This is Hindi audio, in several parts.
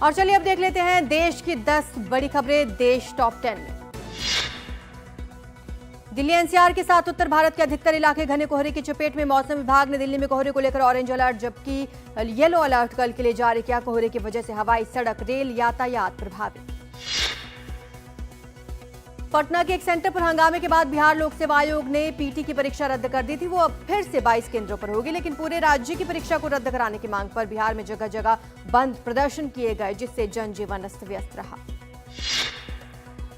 और चलिए अब देख लेते हैं देश की 10 बड़ी खबरें देश टॉप 10 में। दिल्ली एनसीआर के साथ उत्तर भारत के अधिकतर इलाके घने कोहरे की चपेट में। मौसम विभाग ने दिल्ली में कोहरे को लेकर ऑरेंज अलर्ट जबकि येलो अलर्ट कल के लिए जारी किया। कोहरे की वजह से हवाई, सड़क, रेल यातायात प्रभावित। पटना के एक सेंटर पर हंगामे के बाद बिहार लोक सेवा आयोग ने पीटी की परीक्षा रद्द कर दी थी। वो अब फिर से 22 केंद्रों पर होगी, लेकिन पूरे राज्य की परीक्षा को रद्द कराने की मांग पर बिहार में जगह जगह बंद प्रदर्शन किए गए, जिससे जनजीवन अस्त व्यस्त रहा।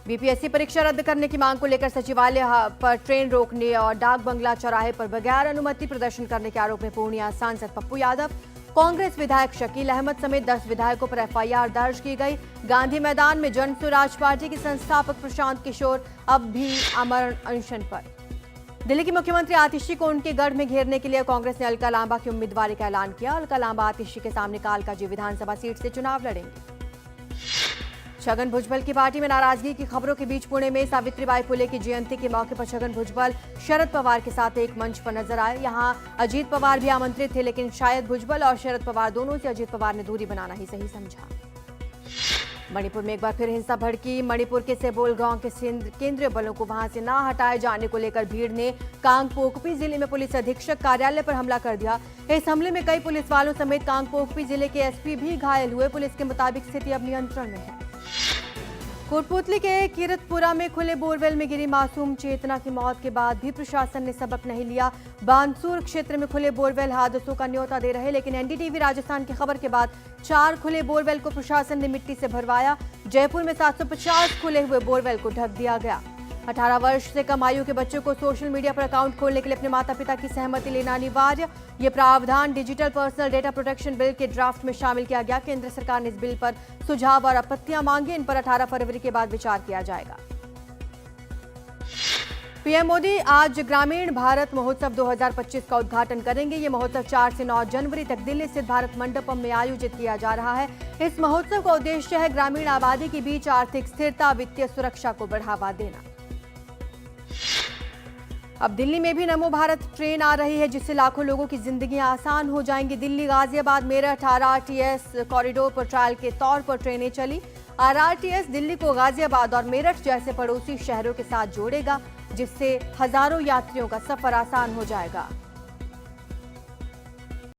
बीपीएससी परीक्षा रद्द करने की मांग को लेकर सचिवालय पर ट्रेन रोकने और डाक बंगला चौराहे पर बगैर अनुमति प्रदर्शन करने के आरोप में पूर्णिया सांसद पप्पू यादव, कांग्रेस विधायक शकील अहमद समेत 10 विधायकों पर एफआईआर दर्ज की गई। गांधी मैदान में जन स्वराज पार्टी के संस्थापक प्रशांत किशोर अब भी अमर अनशन पर। दिल्ली की मुख्यमंत्री आतिशी को उनके गढ़ में घेरने के लिए कांग्रेस ने अलका लांबा की उम्मीदवारी का ऐलान किया। अलका लांबा आतिशी के सामने कालकाजी विधानसभा सीट से चुनाव लड़ेंगे। छगन भुजबल की पार्टी में नाराजगी की खबरों के बीच पुणे में सावित्रीबाई फुले की जयंती के मौके पर छगन भुजबल शरद पवार के साथ एक मंच पर नजर आए। यहां अजीत पवार भी आमंत्रित थे, लेकिन शायद भुजबल और शरद पवार दोनों से अजीत पवार ने दूरी बनाना ही सही समझा। मणिपुर में एक बार फिर हिंसा भड़की। मणिपुर के सेबोल गांव के केंद्रीय बलों को वहां से ना हटाए जाने को लेकर भीड़ ने कांगपोकपी जिले में पुलिस अधीक्षक कार्यालय पर हमला कर दिया। इस हमले में कई पुलिस वालों समेत कांगपोकपी जिले के एसपी भी घायल हुए। पुलिस के मुताबिक स्थिति अब नियंत्रण में है। कोटपूतली के किरतपुरा में खुले बोरवेल में गिरी मासूम चेतना की मौत के बाद भी प्रशासन ने सबक नहीं लिया। बानसूर क्षेत्र में खुले बोरवेल हादसों का न्योता दे रहे, लेकिन एनडीटीवी राजस्थान की खबर के बाद 4 खुले बोरवेल को प्रशासन ने मिट्टी से भरवाया। जयपुर में 750 खुले हुए बोरवेल को ढक दिया गया। 18 वर्ष से कम आयु के बच्चों को सोशल मीडिया पर अकाउंट खोलने के लिए अपने माता पिता की सहमति लेना अनिवार्य। ये प्रावधान digital personal data protection bill के ड्राफ्ट में शामिल किया गया। केंद्र सरकार ने इस बिल पर सुझाव और आपत्तियां मांगी। इन पर 18 फरवरी के बाद विचार किया जाएगा। पीएम मोदी आज ग्रामीण भारत महोत्सव 2025 का उद्घाटन करेंगे। ये महोत्सव 4 से 9 जनवरी तक दिल्ली स्थित भारत मंडपम में आयोजित किया जा रहा है। इस महोत्सव का उद्देश्य है ग्रामीण आबादी के बीच आर्थिक स्थिरता, वित्तीय सुरक्षा को बढ़ावा देना। अब दिल्ली में भी नमो भारत ट्रेन आ रही है, जिससे लाखों लोगों की जिंदगी आसान हो जाएंगी। दिल्ली, गाजियाबाद, मेरठ आरआरटीएस कॉरिडोर पर ट्रायल के तौर पर ट्रेनें चली। आरआरटीएस दिल्ली को गाजियाबाद और मेरठ जैसे पड़ोसी शहरों के साथ जोड़ेगा, जिससे हजारों यात्रियों का सफर आसान हो जाएगा।